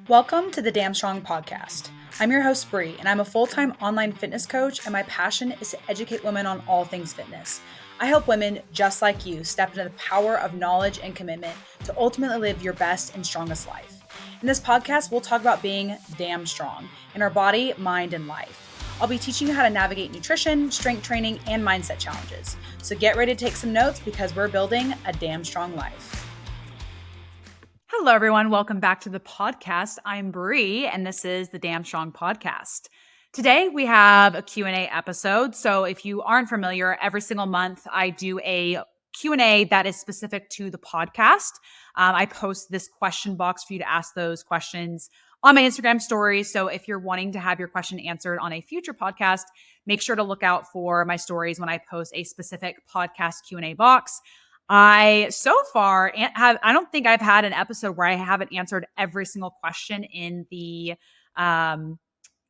Welcome to the Damn Strong podcast. I'm your host, Bri, and I'm a full-time online fitness coach, and my passion is to educate women on all things fitness. I help women just like you step into the power of knowledge and commitment to ultimately live your best and strongest life. In this podcast, we'll talk about being damn strong in our body, mind, and life. I'll be teaching you how to navigate nutrition, strength training, and mindset challenges. So get ready to take some notes because we're building a damn strong life. Hello, everyone. Welcome back to the podcast. I'm Bri, and this is the Damn Strong podcast. Today, we have a Q&A episode. So if you aren't familiar, every single month, I do a Q&A that is specific to the podcast. I post this question box for you to ask those questions on my Instagram stories. So if you're wanting to have your question answered on a future podcast, make sure to look out for my stories when I post a specific podcast Q&A box. I don't think I've had an episode where I haven't answered every single question in the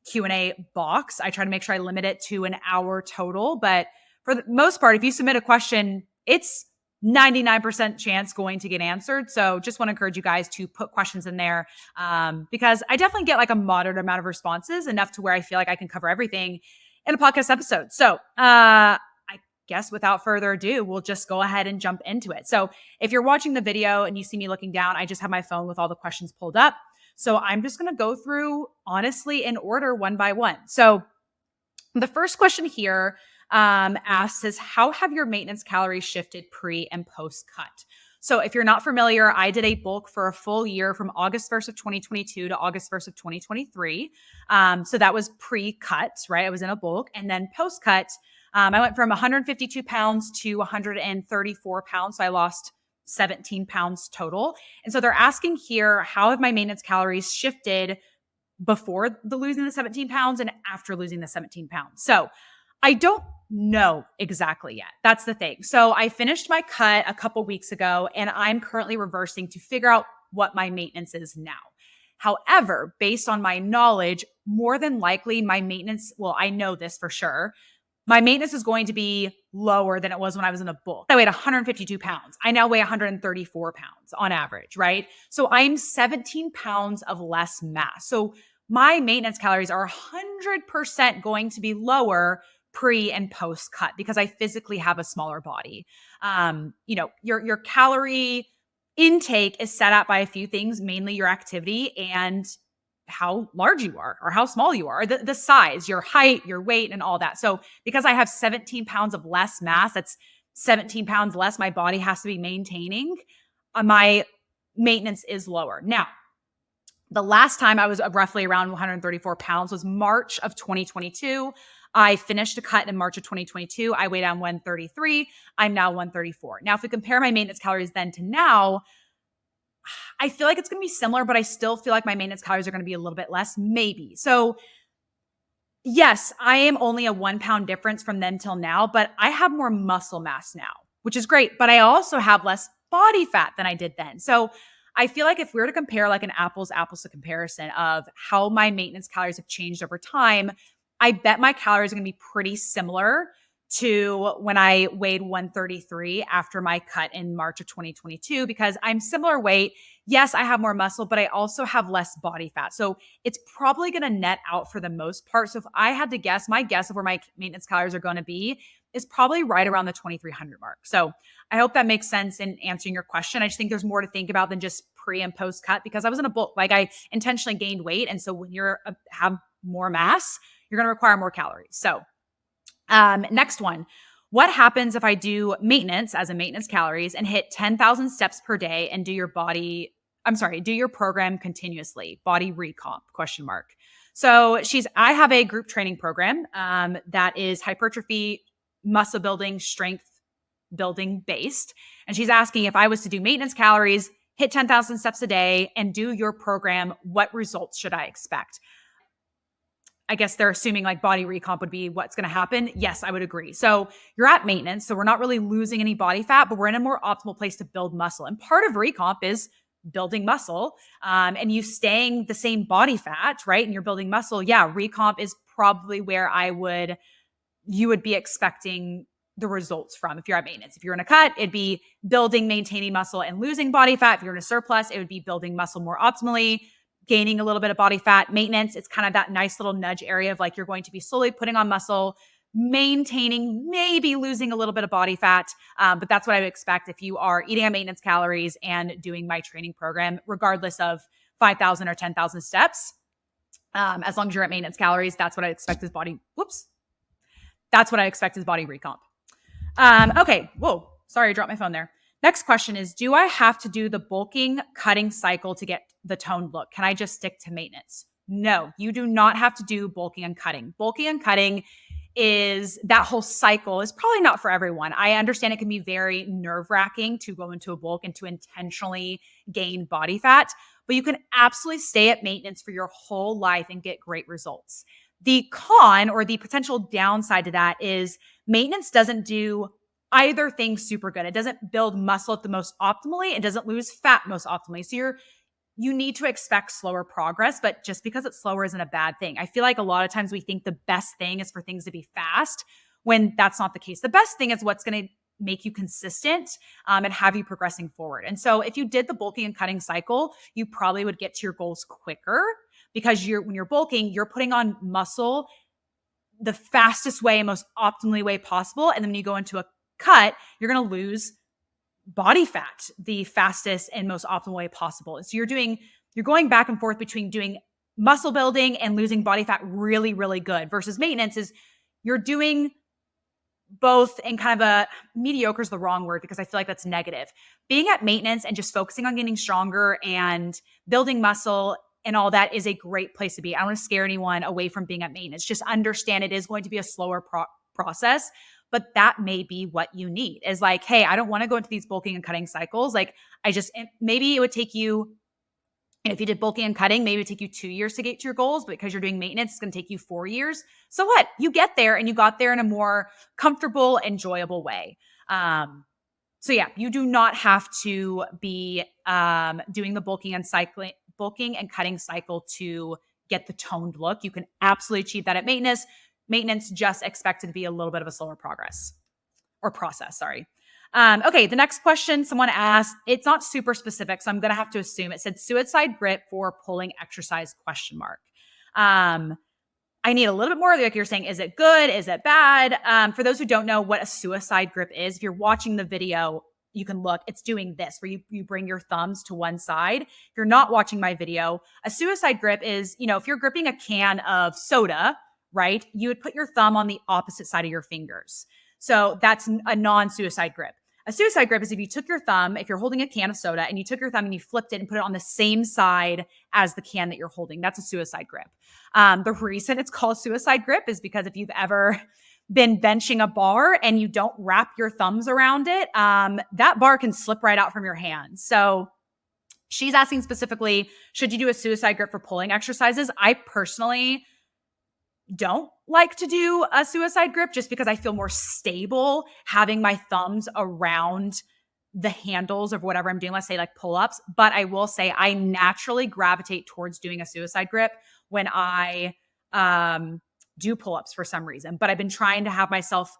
Q&A box. I try to make sure I limit it to an hour total, but for the most part, if you submit a question, it's 99% chance going to get answered. So just want to encourage you guys to put questions in there because I definitely get like a moderate amount of responses, enough to where I feel like I can cover everything in a podcast episode. So guess without further ado, we'll just go ahead and jump into it. So if you're watching the video and you see me looking down, I just have my phone with all the questions pulled up. So I'm just going to go through honestly in order one by one. So the first question here asks is, how have your maintenance calories shifted pre and post cut? So if you're not familiar, I did a bulk for a full year from August 1st of 2022 to August 1st of 2023. So that was pre-cut, right? I was in a bulk. And then post-cut, I went from 152 pounds to 134 pounds. So I lost 17 pounds total. And so they're asking here, how have my maintenance calories shifted before losing the 17 pounds and after losing the 17 pounds? So I don't know exactly yet. That's the thing. So I finished my cut a couple weeks ago, and I'm currently reversing to figure out what my maintenance is now. However, based on my knowledge, more than likely my maintenance, well, I know this for sure, my maintenance is going to be lower than it was when I was in a bulk. I weighed 152 pounds. I now weigh 134 pounds on average, right? So I'm 17 pounds of less mass. So my maintenance calories are 100% going to be lower pre and post cut because I physically have a smaller body. Your calorie intake is set up by a few things, mainly your activity and how large you are or how small you are, the size, your height, your weight, and all that. So because I have 17 pounds of less mass, that's 17 pounds less my body has to be maintaining, my maintenance is lower. Now, the last time I was roughly around 134 pounds was March of 2022. I finished a cut in March of 2022. I weighed down 133. I'm now 134. Now, if we compare my maintenance calories then to now, I feel like it's going to be similar, but I still feel like my maintenance calories are going to be a little bit less, maybe. So yes, I am only a 1 pound difference from then till now, but I have more muscle mass now, which is great. But I also have less body fat than I did then. So I feel like if we were to compare like an apples to comparison of how my maintenance calories have changed over time, I bet my calories are going to be pretty similar to when I weighed 133 after my cut in March of 2022, because I'm similar weight. Yes, I have more muscle, but I also have less body fat. So it's probably going to net out for the most part. So if I had to guess, my guess of where my maintenance calories are going to be is probably right around the 2,300 mark. So I hope that makes sense in answering your question. I just think there's more to think about than just pre and post cut, because I was in a bulk, like I intentionally gained weight. And so when you're have more mass, you're going to require more calories. So next one, what happens if I do maintenance as a maintenance calories and hit 10,000 steps per day and do your program continuously, body recomp ? So I have a group training program that is hypertrophy, muscle building, strength building based. And she's asking, if I was to do maintenance calories, hit 10,000 steps a day and do your program, what results should I expect? I guess they're assuming like body recomp would be what's going to happen. Yes, I would agree. So you're at maintenance. So we're not really losing any body fat, but we're in a more optimal place to build muscle. And part of recomp is building muscle and you staying the same body fat, right? And you're building muscle. Yeah, recomp is probably where you would be expecting the results from if you're at maintenance. If you're in a cut, it'd be building, maintaining muscle and losing body fat. If you're in a surplus, it would be building muscle more optimally, gaining a little bit of body fat. Maintenance, it's kind of that nice little nudge area of like you're going to be slowly putting on muscle, maintaining, maybe losing a little bit of body fat. But that's what I would expect if you are eating at maintenance calories and doing my training program, regardless of 5,000 or 10,000 steps. As long as you're at maintenance calories, that's what I expect as body. That's what I expect as body recomp. Okay. Whoa. Sorry, I dropped my phone there. Next question is, do I have to do the bulking cutting cycle to get the toned look? Can I just stick to maintenance? No, you do not have to do bulking and cutting. Bulking and cutting is that whole cycle is probably not for everyone. I understand it can be very nerve-wracking to go into a bulk and to intentionally gain body fat, but you can absolutely stay at maintenance for your whole life and get great results. The con or the potential downside to that is maintenance doesn't do either thing super good. It doesn't build muscle at the most optimally. It doesn't lose fat most optimally. So you need to expect slower progress, but just because it's slower isn't a bad thing. I feel like a lot of times we think the best thing is for things to be fast when that's not the case. The best thing is what's going to make you consistent and have you progressing forward. And so if you did the bulking and cutting cycle, you probably would get to your goals quicker because when you're bulking, you're putting on muscle the fastest way and most optimally way possible. And then when you go into a cut, you're going to lose body fat the fastest and most optimal way possible. And so you're going back and forth between doing muscle building and losing body fat really, really good versus maintenance is you're doing both in kind of a mediocre is the wrong word because I feel like that's negative. Being at maintenance and just focusing on getting stronger and building muscle and all that is a great place to be. I don't want to scare anyone away from being at maintenance. Just understand it is going to be a slower process, but that may be what you need is like, hey, I don't want to go into these bulking and cutting cycles. Like maybe it would take you, if you did bulking and cutting, maybe it would take you 2 years to get to your goals, but because you're doing maintenance, it's going to take you 4 years. So what? You get there and you got there in a more comfortable, enjoyable way. So yeah, you do not have to be doing the bulking and cutting cycle to get the toned look. You can absolutely achieve that at maintenance. Maintenance just expected to be a little bit of a slower process. Okay, the next question someone asked, it's not super specific, so I'm going to have to assume it said suicide grip for pulling exercise ? I need a little bit more. Like you're saying, is it good? Is it bad? For those who don't know what a suicide grip is, if you're watching the video, you can look, it's doing this where you bring your thumbs to one side. If you're not watching my video, a suicide grip is, if you're gripping a can of soda, right? You would put your thumb on the opposite side of your fingers. So that's a non-suicide grip. A suicide grip is if you took your thumb, if you're holding a can of soda and you took your thumb and you flipped it and put it on the same side as the can that you're holding. That's a suicide grip. The reason it's called suicide grip is because if you've ever been benching a bar and you don't wrap your thumbs around it, that bar can slip right out from your hand. So she's asking specifically, should you do a suicide grip for pulling exercises? I personally don't like to do a suicide grip just because I feel more stable having my thumbs around the handles of whatever I'm doing, let's say like pull-ups. But I will say I naturally gravitate towards doing a suicide grip when I do pull-ups for some reason. But I've been trying to have myself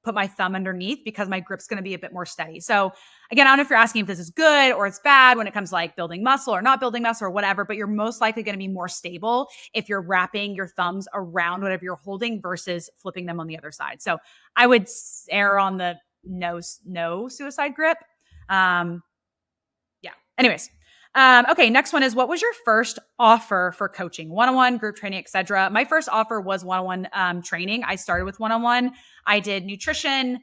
put my thumb underneath because my grip's going to be a bit more steady. So again, I don't know if you're asking if this is good or it's bad when it comes to like building muscle or not building muscle or whatever, but you're most likely going to be more stable if you're wrapping your thumbs around whatever you're holding versus flipping them on the other side. So I would err on the no suicide grip. Yeah. Anyways. Okay. Next one is, what was your first offer for coaching? One-on-one, group training, etc. My first offer was one-on-one training. I started with one-on-one. I did nutrition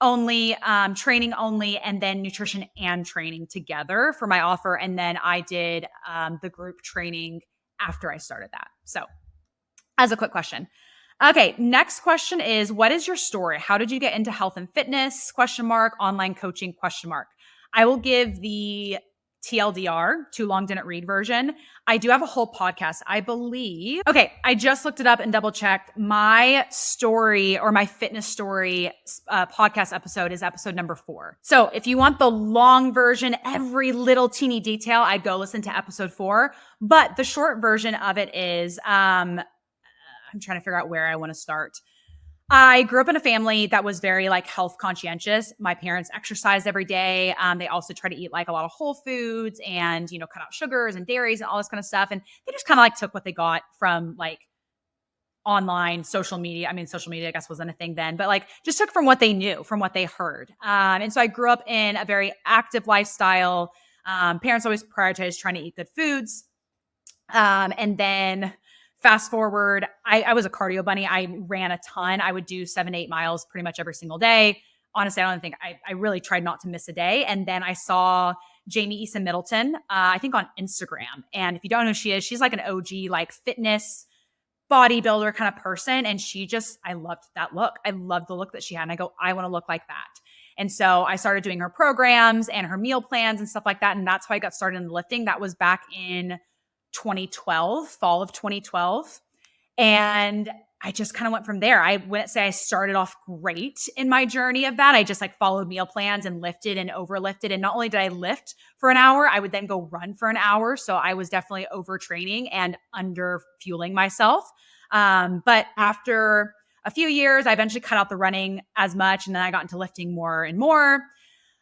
only, training only, and then nutrition and training together for my offer. And then I did the group training after I started that. So as a quick question. Okay. Next question is, what is your story? How did you get into health and fitness? ? Online coaching ? I will give the TLDR, too long didn't read version. I do have a whole podcast, I believe. Okay, I just looked it up and double checked. My story or my fitness story podcast episode is episode number 4. So if you want the long version, every little teeny detail, I'd go listen to episode 4. But the short version of it is, I'm trying to figure out where I want to start. I grew up in a family that was very like health conscientious. My parents exercised every day. They also try to eat like a lot of whole foods and, cut out sugars and dairies and all this kind of stuff. And they just kind of like took what they got from like online social media. I mean, social media, I guess, wasn't a thing then, but like just took from what they knew, from what they heard. And so I grew up in a very active lifestyle. Parents always prioritized trying to eat good foods. And then fast forward, I was a cardio bunny. I ran a ton. I would do 7 to 8 miles pretty much every single day. Honestly, I don't think I really tried not to miss a day. And then I saw Jamie Eason Middleton, I think on Instagram. And if you don't know who she is, she's like an OG, like fitness bodybuilder kind of person. And I loved that look. I loved the look that she had. And I go, I want to look like that. And so I started doing her programs and her meal plans and stuff like that. And that's how I got started in lifting. That was back in 2012, fall of 2012. And I just kind of went from there. I wouldn't say I started off great in my journey of that. I just like followed meal plans and lifted and overlifted. And not only did I lift for an hour, I would then go run for an hour. So I was definitely overtraining and under fueling myself. But after a few years, I eventually cut out the running as much. And then I got into lifting more and more.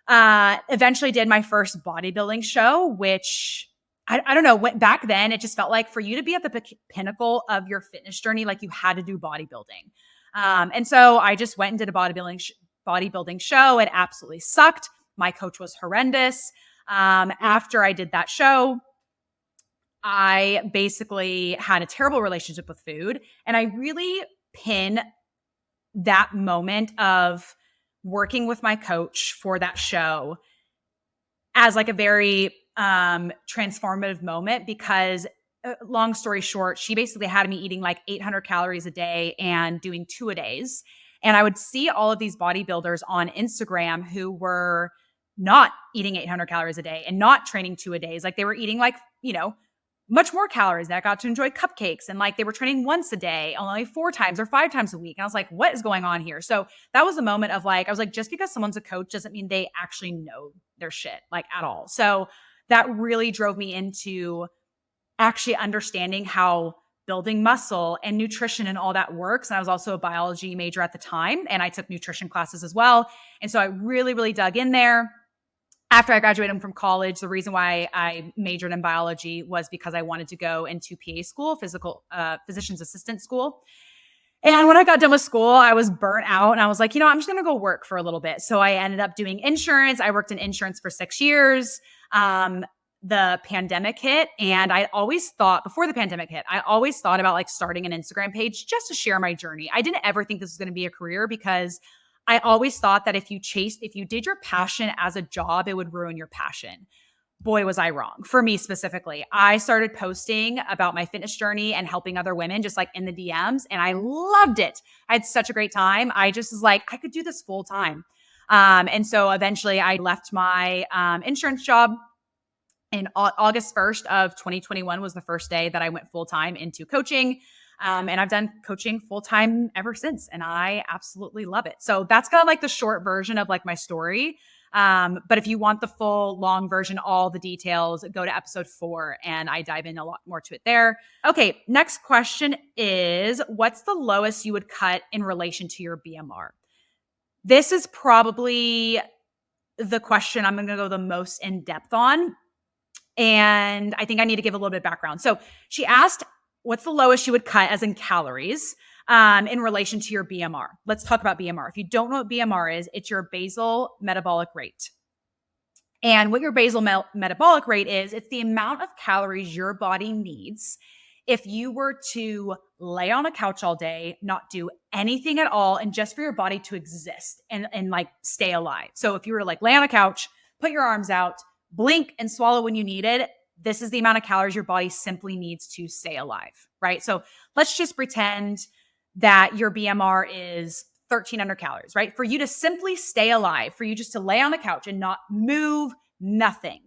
Eventually did my first bodybuilding show, which I don't know, back then, it just felt like for you to be at the pinnacle of your fitness journey, like you had to do bodybuilding. And so I just went and did a bodybuilding show. It absolutely sucked. My coach was horrendous. After I did that show, I basically had a terrible relationship with food. And I really pin that moment of working with my coach for that show as like a very transformative moment, because long story short, she basically had me eating like 800 calories a day and doing 2-a-days. And I would see all of these bodybuilders on Instagram who were not eating 800 calories a day and not training 2-a-days. Like they were eating like, much more calories. That got to enjoy cupcakes, and like they were training once a day, only 4 times or 5 times a week. And I was like, what is going on here? So that was the moment of like, I was like, just because someone's a coach doesn't mean they actually know their shit like at all. So that really drove me into actually understanding how building muscle and nutrition and all that works. And I was also a biology major at the time, and I took nutrition classes as well. And so I really, really dug in there. After I graduated from college, the reason why I majored in biology was because I wanted to go into PA school, physician's assistant school. And when I got done with school, I was burnt out, and I was like, I'm just going to go work for a little bit. So I ended up doing insurance. I worked in insurance for 6 years. The pandemic hit, and I always thought before the pandemic hit, I always thought about like starting an Instagram page just to share my journey. I didn't ever think this was going to be a career, because I always thought that if you did your passion as a job, it would ruin your passion. Boy, was I wrong. For me specifically, I started posting about my fitness journey and helping other women just like in the DMs, and I loved it. I had such a great time. I just was like, I could do this full time. And so eventually I left my insurance job. And August 1st of 2021 was the first day that I went full time into coaching. And I've done coaching full time ever since, and I absolutely love it. So that's kind of like the short version of like my story. But if you want the full long version, all the details, go to episode 4, and I dive in a lot more to it there. Okay. Next question is, what's the lowest you would cut in relation to your BMR? This is probably the question I'm going to go the most in depth on. And I think I need to give a little bit of background. So she asked, what's the lowest you would cut as in calories in relation to your BMR? Let's talk about BMR. If you don't know what BMR is, it's your basal metabolic rate. And what your basal metabolic rate is, it's the amount of calories your body needs if you were to lay on a couch all day, not do anything at all, and just for your body to exist and like stay alive. So if you were to like lay on a couch, put your arms out, blink and swallow when you need it, this is the amount of calories your body simply needs to stay alive, right? So let's just pretend that your BMR is 1,300 calories, right? For you to simply stay alive, for you just to lay on the couch and not move, nothing,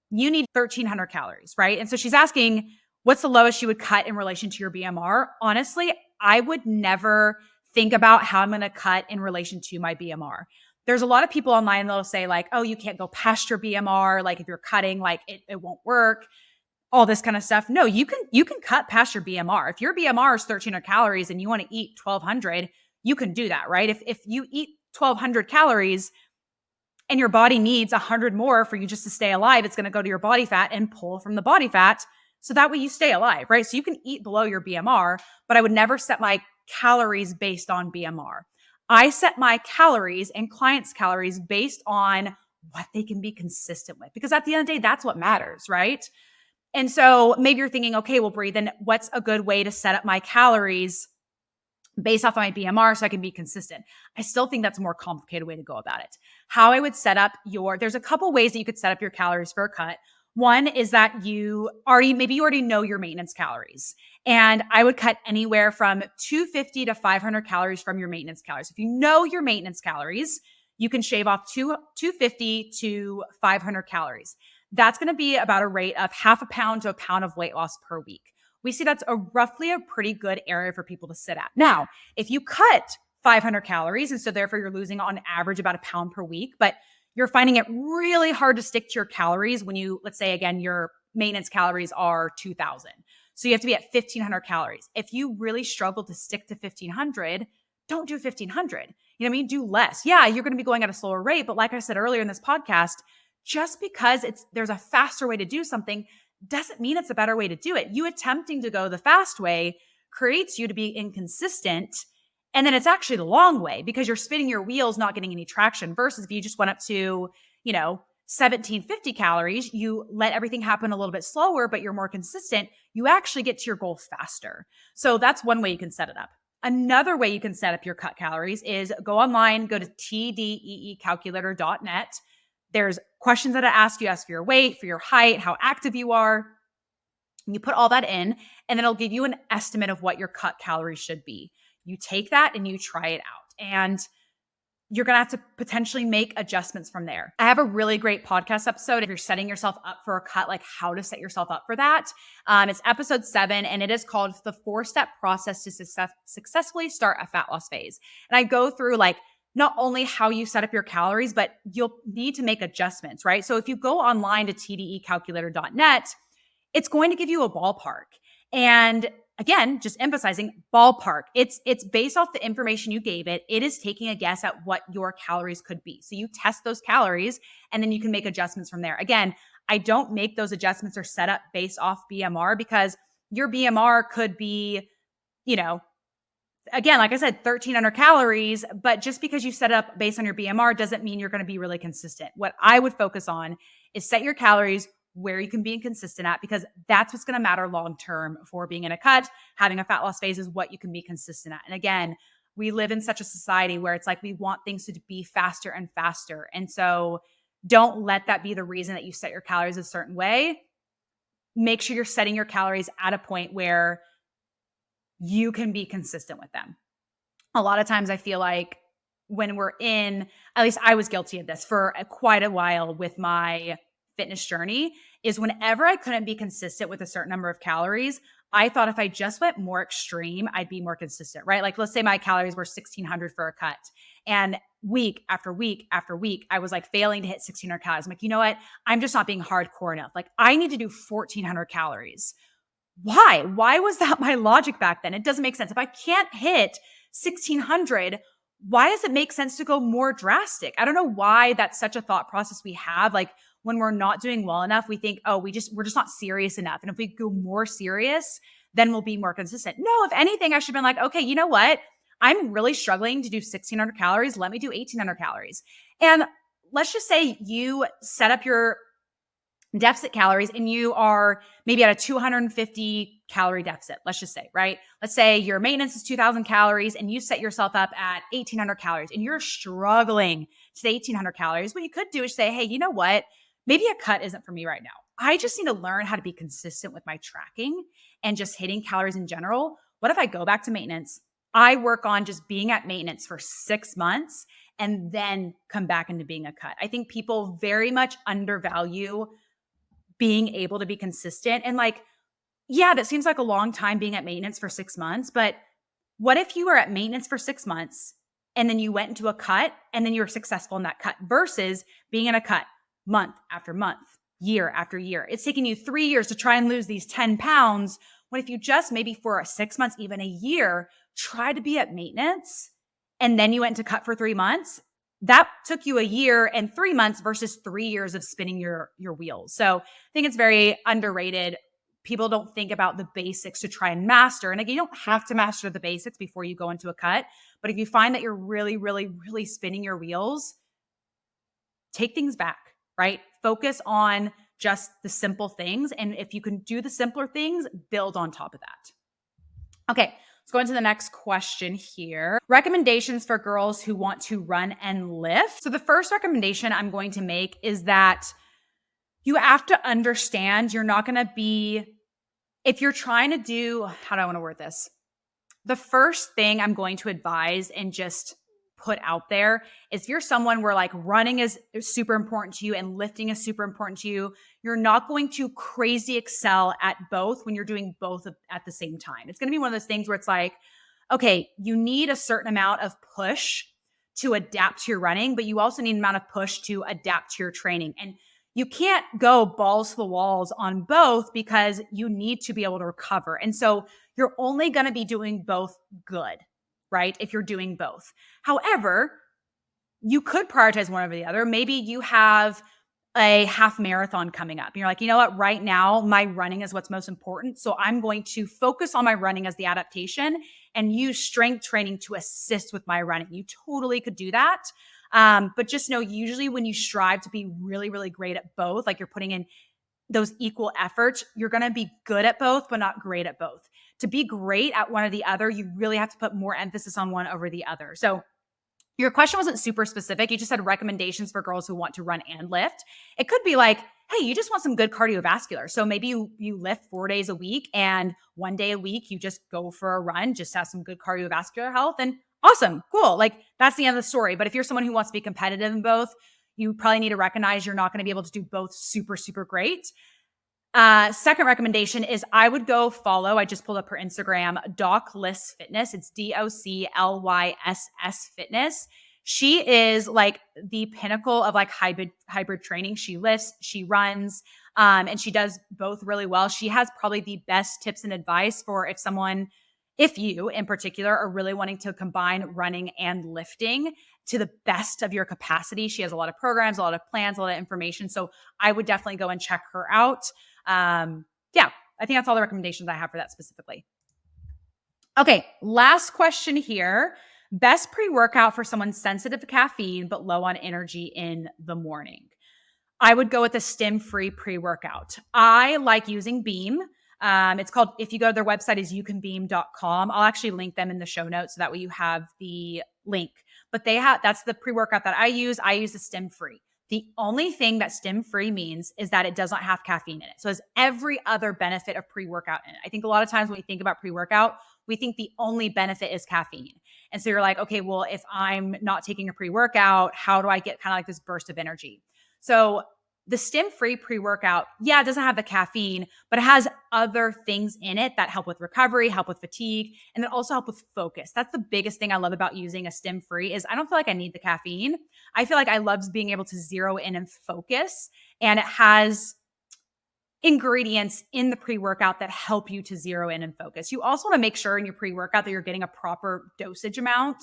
you need 1,300 calories, right? And so she's asking, what's the lowest you would cut in relation to your BMR? Honestly, I would never think about how I'm going to cut in relation to my BMR. There's a lot of people online that'll say like, oh, you can't go past your BMR. Like if you're cutting, like it won't work, all this kind of stuff. No, you can cut past your BMR. If your BMR is 1,300 calories and you want to eat 1,200, you can do that, right? If you eat 1,200 calories and your body needs 100 more for you just to stay alive, it's going to go to your body fat and pull from the body fat. So that way you stay alive, right? So you can eat below your BMR, but I would never set my calories based on BMR. I set my calories and clients' calories based on what they can be consistent with, because at the end of the day, that's what matters, right? And so maybe you're thinking, okay, well, Brie, then what's a good way to set up my calories based off of my BMR so I can be consistent? I still think that's a more complicated way to go about it. How I would set up there's a couple ways that you could set up your calories for a cut. One is that maybe you already know your maintenance calories. And I would cut anywhere from 250 to 500 calories from your maintenance calories. If you know your maintenance calories, you can shave off 250 to 500 calories. That's going to be about a rate of half a pound to a pound of weight loss per week. We see that's roughly a pretty good area for people to sit at. Now, if you cut 500 calories, and so therefore you're losing on average about a pound per week, but you're finding it really hard to stick to your calories when let's say again, your maintenance calories are 2,000. So you have to be at 1,500 calories. If you really struggle to stick to 1,500, don't do 1,500. You know what I mean? Do less. Yeah, you're going to be going at a slower rate, but like I said earlier in this podcast, just because there's a faster way to do something doesn't mean it's a better way to do it. You attempting to go the fast way creates you to be inconsistent. And then it's actually the long way because you're spinning your wheels, not getting any traction, versus if you just went up to, 1,750 calories, you let everything happen a little bit slower, but you're more consistent, you actually get to your goal faster. So that's one way you can set it up. Another way you can set up your cut calories is go online, go to tdeecalculator.net. There's questions that I ask you for your weight, for your height, how active you are. You put all that in, and then it'll give you an estimate of what your cut calories should be. You take that and you try it out. And you're going to have to potentially make adjustments from there. I have a really great podcast episode if you're setting yourself up for a cut, like how to set yourself up for that. It's episode 7, and it is called The 4-Step Process to Successfully Start a Fat Loss Phase. And I go through not only how you set up your calories, but you'll need to make adjustments, right? So if you go online to tdeecalculator.net, it's going to give you a ballpark. And again, just emphasizing ballpark. It's based off the information you gave it. It is taking a guess at what your calories could be. So you test those calories and then you can make adjustments from there. Again, I don't make those adjustments or set up based off BMR because your BMR could be, again, like I said, 1,300 calories, but just because you set it up based on your BMR doesn't mean you're going to be really consistent. What I would focus on is set your calories where you can be consistent at, because that's what's going to matter long-term for being in a cut. Having a fat loss phase is what you can be consistent at. And again, we live in such a society where it's like we want things to be faster and faster. And so don't let that be the reason that you set your calories a certain way. Make sure you're setting your calories at a point where you can be consistent with them. A lot of times I feel like when at least I was guilty of this for quite a while with my fitness journey, is whenever I couldn't be consistent with a certain number of calories, I thought if I just went more extreme, I'd be more consistent, right? Like let's say my calories were 1,600 for a cut, and week after week after week, I was failing to hit 1,600 calories. I'm like, you know what? I'm just not being hardcore enough. I need to do 1,400 calories. Why? Why was that my logic back then? It doesn't make sense. If I can't hit 1,600, why does it make sense to go more drastic? I don't know why that's such a thought process we have. When we're not doing well enough, we think, we're just not serious enough. And if we go more serious, then we'll be more consistent. No, if anything, I should have been okay, you know what? I'm really struggling to do 1,600 calories. Let me do 1,800 calories. And let's just say you set up your deficit calories and you are maybe at a 250 calorie deficit, let's just say, right? Let's say your maintenance is 2,000 calories and you set yourself up at 1,800 calories and you're struggling to the 1,800 calories. What you could do is say, hey, you know what? Maybe a cut isn't for me right now. I just need to learn how to be consistent with my tracking and just hitting calories in general. What if I go back to maintenance? I work on just being at maintenance for 6 months and then come back into being a cut. I think people very much undervalue being able to be consistent. And yeah, that seems like a long time being at maintenance for 6 months. But what if you were at maintenance for 6 months and then you went into a cut and then you were successful in that cut versus being in a cut month after month, year after year? It's taking you 3 years to try and lose these 10 pounds. What if you just maybe for 6 months, even a year, try to be at maintenance and then you went to cut for 3 months, that took you a year and 3 months versus 3 years of spinning your wheels. So I think it's very underrated. People don't think about the basics to try and master. And again, you don't have to master the basics before you go into a cut. But if you find that you're really, really, really spinning your wheels, take things back, right? Focus on just the simple things. And if you can do the simpler things, build on top of that. Okay, let's go into the next question here. Recommendations for girls who want to run and lift. So the first recommendation I'm going to make is that you have to understand you're not going to be, if you're trying to do, how do I want to word this? The first thing I'm going to advise and just put out there is if you're someone where like running is super important to you and lifting is super important to you, you're not going to crazy excel at both when you're doing both at the same time. It's going to be one of those things where it's like, okay, you need a certain amount of push to adapt to your running, but you also need an amount of push to adapt to your training. And you can't go balls to the walls on both because you need to be able to recover. And so you're only going to be doing both good, right? If you're doing both. However, you could prioritize one over the other. Maybe you have a half marathon coming up. And you're like, you know what? Right now, my running is what's most important. So I'm going to focus on my running as the adaptation and use strength training to assist with my running. You totally could do that. But just know, usually when you strive to be really, really great at both, like you're putting in those equal efforts, you're going to be good at both, but not great at both. To be great at one or the other, you really have to put more emphasis on one over the other. So your question wasn't super specific. You just had recommendations for girls who want to run and lift. It could be like, hey, you just want some good cardiovascular. So maybe you lift 4 days a week and 1 day a week, you just go for a run, just have some good cardiovascular health, and awesome, cool. Like that's the end of the story. But if you're someone who wants to be competitive in both, you probably need to recognize you're not going to be able to do both super, super great. Second recommendation is I would go follow, I just pulled up her Instagram, Doc Liss Fitness. It's DOCLYSS Fitness. She is like the pinnacle of like hybrid training. She lifts, she runs, and she does both really well. She has probably the best tips and advice for if you in particular are really wanting to combine running and lifting to the best of your capacity. She has a lot of programs, a lot of plans, a lot of information. So I would definitely go and check her out. Yeah, I think that's all the recommendations I have for that specifically. Okay, last question here. Best pre-workout for someone sensitive to caffeine but low on energy in the morning. I would go with a stim-free pre-workout. I like using Beam. It's called, if you go to their website, is youcanbeam.com. I'll actually link them in the show notes so that way you have the link. But that's the pre-workout that I use. I use the stim-free. The only thing that stim-free means is that it does not have caffeine in it. So it has every other benefit of pre-workout in it. I think a lot of times when we think about pre-workout, we think the only benefit is caffeine. And so you're like, okay, well, if I'm not taking a pre-workout, how do I get kind of like this burst of energy? So the stim-free pre-workout, yeah, it doesn't have the caffeine, but it has other things in it that help with recovery, help with fatigue, and then also help with focus. That's the biggest thing I love about using a stim-free is I don't feel like I need the caffeine. I feel like I love being able to zero in and focus, and it has ingredients in the pre-workout that help you to zero in and focus. You also want to make sure in your pre-workout that you're getting a proper dosage amount.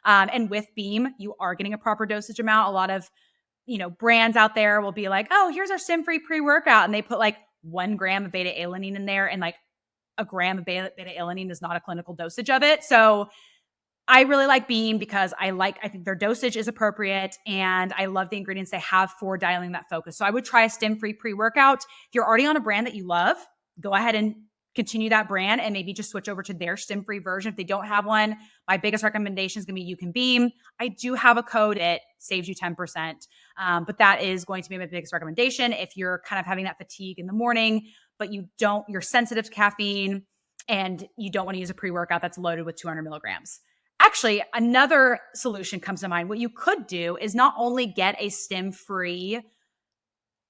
And with Beam, you are getting a proper dosage amount. A lot of brands out there will be like, oh, here's our stim-free pre-workout. And they put like 1 gram of beta-alanine in there, and like a gram of beta-alanine is not a clinical dosage of it. So I really like Beam because I think their dosage is appropriate, and I love the ingredients they have for dialing that focus. So I would try a stim-free pre-workout. If you're already on a brand that you love, go ahead and continue that brand and maybe just switch over to their stim-free version. If they don't have one, my biggest recommendation is going to be You Can Beam. I do have a code. It saves you 10%. But that is going to be my biggest recommendation. If you're kind of having that fatigue in the morning, but you're sensitive to caffeine and you don't want to use a pre-workout that's loaded with 200 milligrams. Actually, another solution comes to mind. What you could do is not only get a stim-free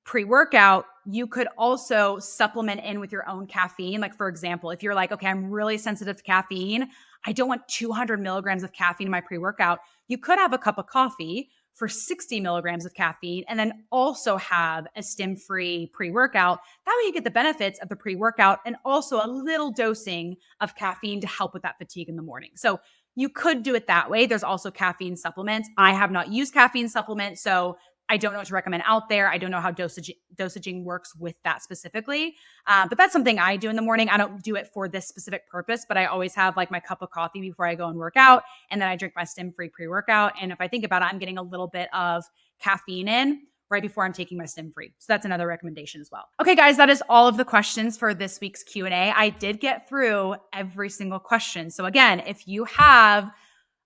pre-workout, you could also supplement in with your own caffeine. Like, for example, if you're like, okay, I'm really sensitive to caffeine, I don't want 200 milligrams of caffeine in my pre-workout, you could have a cup of coffee for 60 milligrams of caffeine and then also have a stim-free pre-workout. That way you get the benefits of the pre-workout and also a little dosing of caffeine to help with that fatigue in the morning. So You could do it that way. There's also caffeine supplements. I have not used caffeine supplements, so I don't know what to recommend out there. I don't know how dosaging works with that specifically. But that's something I do in the morning. I don't do it for this specific purpose, but I always have like my cup of coffee before I go and work out. And then I drink my stim-free pre-workout. And if I think about it, I'm getting a little bit of caffeine in right before I'm taking my stim-free. So that's another recommendation as well. Okay, guys, that is all of the questions for this week's Q&A. I did get through every single question. So again, if you have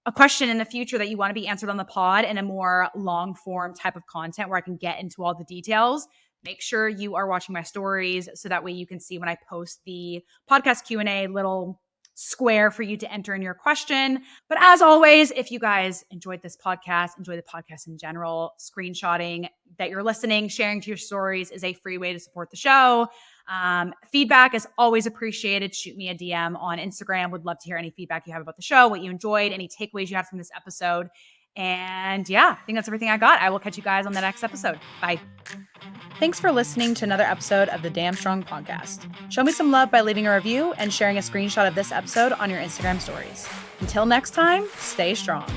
a question in the future that you want to be answered on the pod in a more long form type of content where I can get into all the details, make sure you are watching my stories so that way you can see when I post the podcast Q&A little square for you to enter in your question. But as always, if you guys enjoyed this podcast, enjoy the podcast in general, screenshotting that you're listening, sharing to your stories is a free way to support the show. Feedback is always appreciated. Shoot me a DM on Instagram. Would love to hear any feedback you have about the show, what you enjoyed, any takeaways you had from this episode. And yeah, I think that's everything I got. I will catch you guys on the next episode. Bye. Thanks for listening to another episode of the Damn Strong Podcast. Show me some love by leaving a review and sharing a screenshot of this episode on your Instagram stories. Until next time, stay strong.